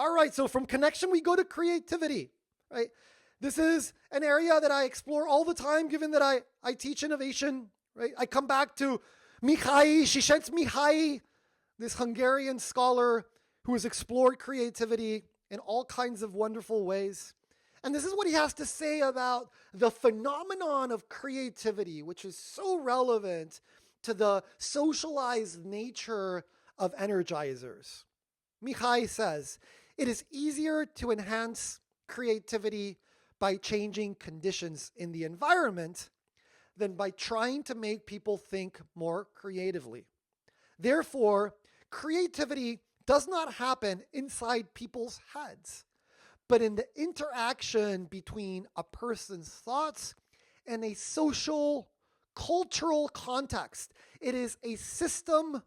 All right, so from connection, we go to creativity, right? This is an area that I explore all the time, given that I teach innovation, right? I come back to Csikszentmihalyi, this Hungarian scholar who has explored creativity in all kinds of wonderful ways. And this is what he has to say about the phenomenon of creativity, which is so relevant to the socialized nature of energizers. Mihai says, it is easier to enhance creativity by changing conditions in the environment than by trying to make people think more creatively. Therefore, creativity does not happen inside people's heads, but in the interaction between a person's thoughts and a social, cultural context. It is a system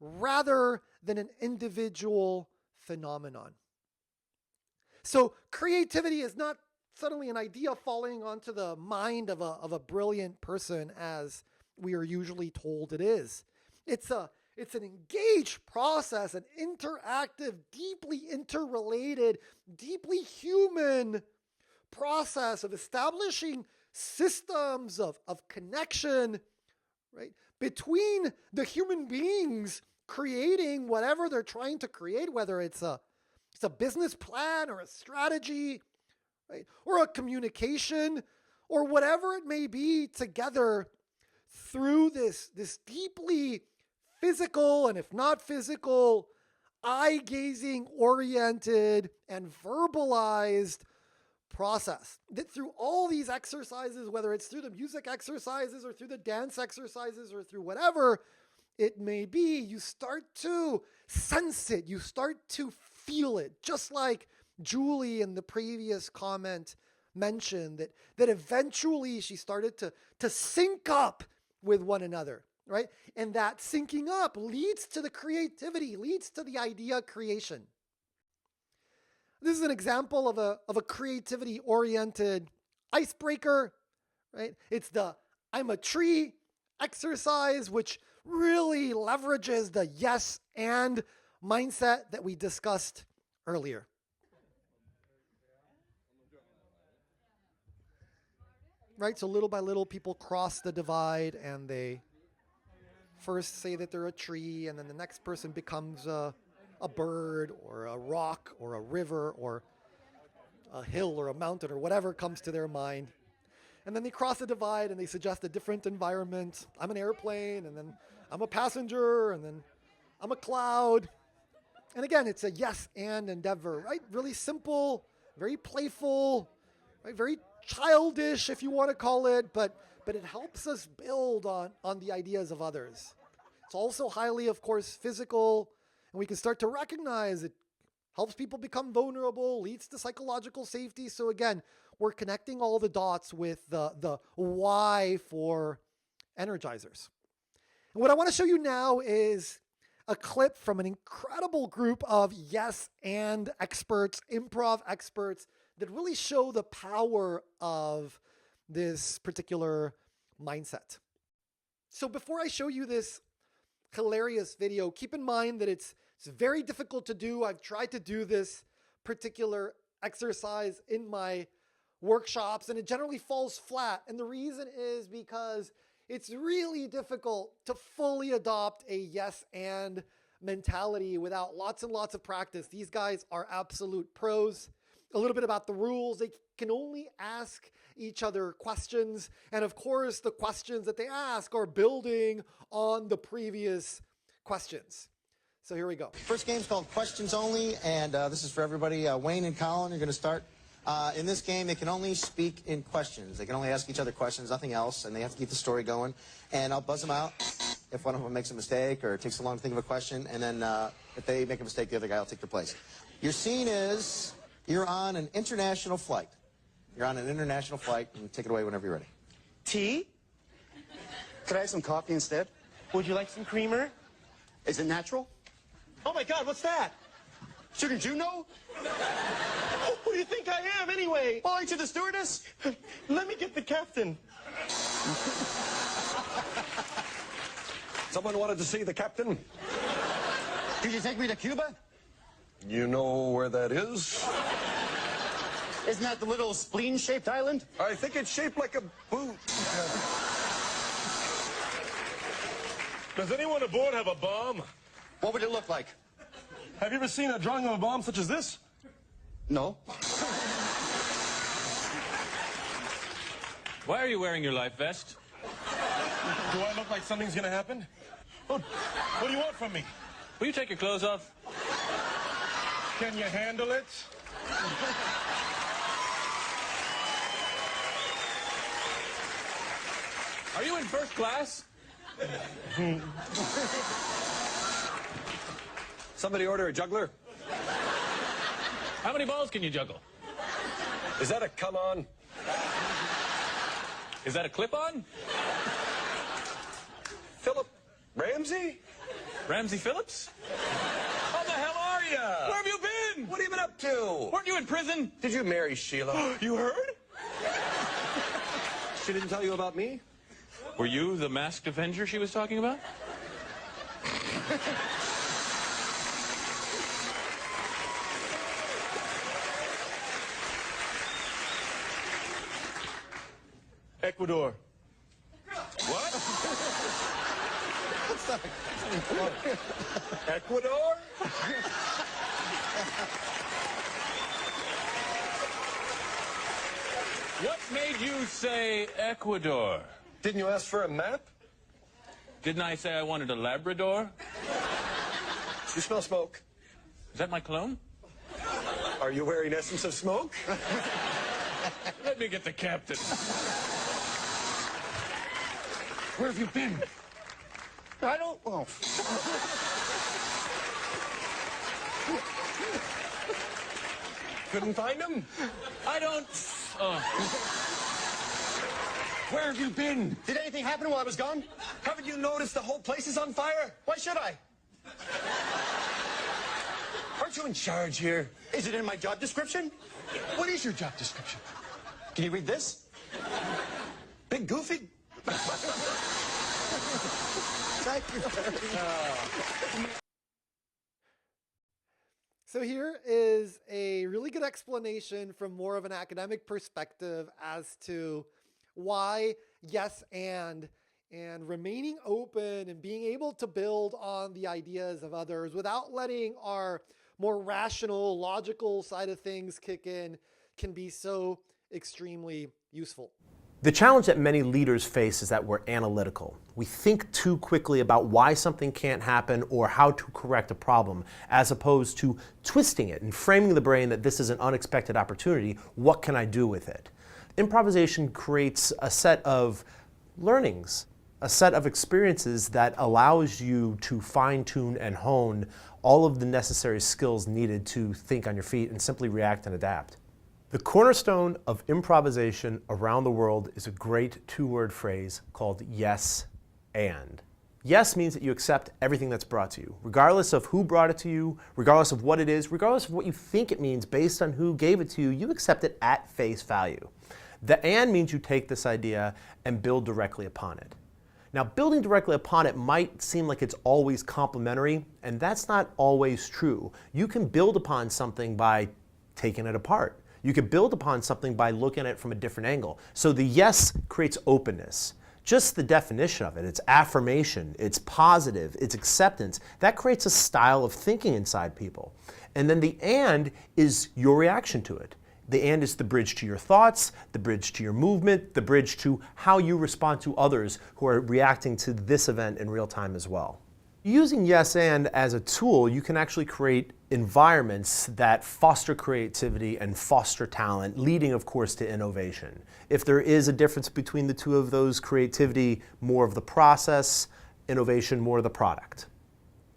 rather than an individual phenomenon. So creativity is not suddenly an idea falling onto the mind of a brilliant person as we are usually told it is. It's an engaged process, an interactive, deeply interrelated, deeply human process of establishing systems of connection, right, between the human beings creating whatever they're trying to create, whether it's a business plan or a strategy, right, or a communication, or whatever it may be, together through this deeply physical, and if not physical, eye-gazing oriented and verbalized process. That through all these exercises, whether it's through the music exercises or through the dance exercises or through whatever it may be, you start to sense it, you start to feel it, just like Julie in the previous comment mentioned, that eventually she started to sync up with one another, right? And that syncing up leads to the creativity, leads to the idea creation. This is an example of a creativity-oriented icebreaker, right? It's the I'm a tree exercise, which really leverages the yes and mindset that we discussed earlier. Right, so little by little, people cross the divide, and they first say that they're a tree, and then the next person becomes a bird or a rock or a river or a hill or a mountain or whatever comes to their mind. And then they cross the divide and they suggest a different environment. I'm an airplane, and then I'm a passenger, and then I'm a cloud. And again, it's a yes and endeavor, right? Really simple, very playful, right? Very childish, if you want to call it, but it helps us build on the ideas of others. It's also highly, of course, physical, and we can start to recognize it helps people become vulnerable, leads to psychological safety. So again, we're connecting all the dots with the why for energizers. And what I want to show you now is a clip from an incredible group of yes and experts, improv experts, that really show the power of this particular mindset. So before I show you this hilarious video, keep in mind that it's very difficult to do. I've tried to do this particular exercise in my workshops, and it generally falls flat. And the reason is because it's really difficult to fully adopt a yes and mentality without lots and lots of practice. These guys are absolute pros. A little bit about the rules. They can only ask each other questions. And of course, the questions that they ask are building on the previous questions. So here we go. First game's called Questions Only, and this is for everybody. Wayne and Colin are going to start. In this game, they can only speak in questions. They can only ask each other questions, nothing else, and they have to keep the story going. And I'll buzz them out if one of them makes a mistake or it takes a long to think of a question. And then if they make a mistake, the other guy will take their place. Your scene is you're on an international flight. You're on an international flight, and take it away whenever you're ready. Tea? Could I have some coffee instead? Would you like some creamer? Is it natural? Oh my God, what's that? Shouldn't you know? Who do you think I am anyway? Well, aren't you the stewardess? Let me get the captain. Someone wanted to see the captain? Could you take me to Cuba? You know where that is? Isn't that the little spleen-shaped island? I think it's shaped like a boot. Does anyone aboard have a bomb? What would it look like? Have you ever seen a drawing of a bomb such as this? No. Why are you wearing your life vest? Do I look like something's gonna happen? Oh, what do you want from me? Will you take your clothes off? Can you handle it? Are you in first class? Somebody order a juggler? How many balls can you juggle? Is that a come-on? Is that a clip-on? Philip Ramsey? Ramsey Phillips? How the hell are you? Where have you been? What have you been up to? Weren't you in prison? Did you marry Sheila? You heard? She didn't tell you about me? Were you the masked avenger she was talking about? Ecuador. What? Ecuador? What made you say Ecuador? Didn't you ask for a map? Didn't I say I wanted a Labrador? You smell smoke. Is that my clone? Are you wearing essence of smoke? Let me get the captain. Where have you been? I don't... Oh. Couldn't find him? I don't... Where have you been? Did anything happen while I was gone? Haven't you noticed the whole place is on fire? Why should I? Aren't you in charge here? Is it in my job description? What is your job description? Can you read this? Big Goofy? So here is a really good explanation from more of an academic perspective as to why yes and remaining open and being able to build on the ideas of others without letting our more rational, logical side of things kick in can be so extremely useful. The challenge that many leaders face is that we're analytical. We think too quickly about why something can't happen or how to correct a problem, as opposed to twisting it and framing the brain that this is an unexpected opportunity. What can I do with it? Improvisation creates a set of learnings, a set of experiences that allows you to fine-tune and hone all of the necessary skills needed to think on your feet and simply react and adapt. The cornerstone of improvisation around the world is a great two-word phrase called yes and. Yes means that you accept everything that's brought to you, regardless of who brought it to you, regardless of what it is, regardless of what you think it means based on who gave it to you, you accept it at face value. The and means you take this idea and build directly upon it. Now, building directly upon it might seem like it's always complementary, and that's not always true. You can build upon something by taking it apart. You could build upon something by looking at it from a different angle. So the yes creates openness. Just the definition of it, it's affirmation, it's positive, it's acceptance. That creates a style of thinking inside people. And then the and is your reaction to it. The and is the bridge to your thoughts, the bridge to your movement, the bridge to how you respond to others who are reacting to this event in real time as well. Using yes and as a tool, you can actually create environments that foster creativity and foster talent, leading of course to innovation. If there is a difference between the two of those, creativity more of the process, innovation more of the product.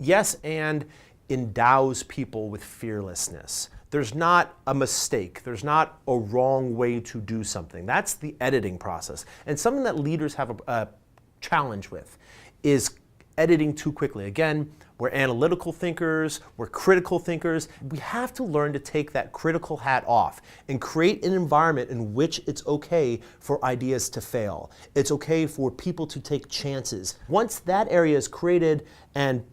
Yes and endows people with fearlessness. There's not a mistake. There's not a wrong way to do something. That's the editing process. And something that leaders have a challenge with is editing too quickly. Again, we're analytical thinkers, we're critical thinkers. We have to learn to take that critical hat off and create an environment in which it's okay for ideas to fail. It's okay for people to take chances. Once that area is created and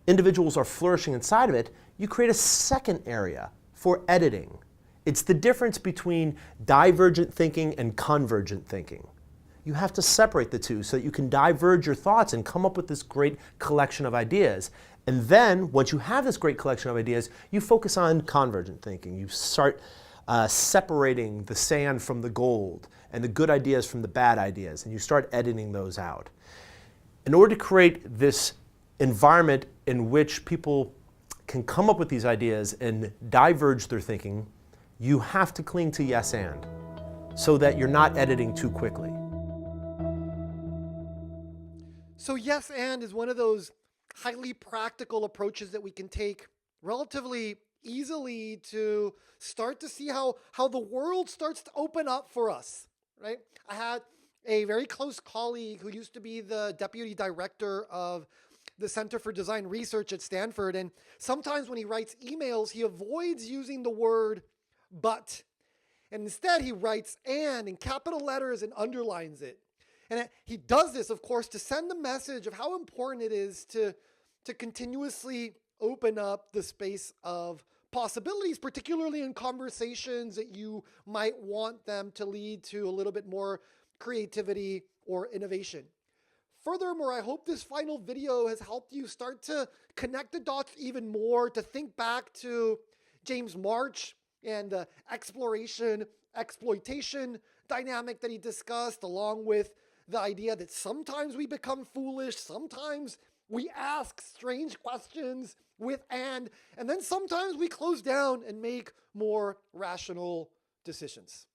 individuals are flourishing inside of it, you create a second area for editing. It's the difference between divergent thinking and convergent thinking. You have to separate the two so that you can diverge your thoughts and come up with this great collection of ideas. And then, once you have this great collection of ideas, you focus on convergent thinking. You start separating the sand from the gold and the good ideas from the bad ideas, and you start editing those out. In order to create this environment in which people can come up with these ideas and diverge their thinking, you have to cling to yes and, so that you're not editing too quickly. So yes and is one of those highly practical approaches that we can take relatively easily to start to see how the world starts to open up for us, right? I had a very close colleague who used to be the deputy director of the Center for Design Research at Stanford, and sometimes when he writes emails, he avoids using the word but, and instead he writes and in capital letters and underlines it. And he does this, of course, to send the message of how important it is to continuously open up the space of possibilities, particularly in conversations that you might want them to lead to a little bit more creativity or innovation. Furthermore, I hope this final video has helped you start to connect the dots even more, to think back to James March and the exploration-exploitation dynamic that he discussed, along with the idea that sometimes we become foolish, sometimes we ask strange questions with and then sometimes we close down and make more rational decisions.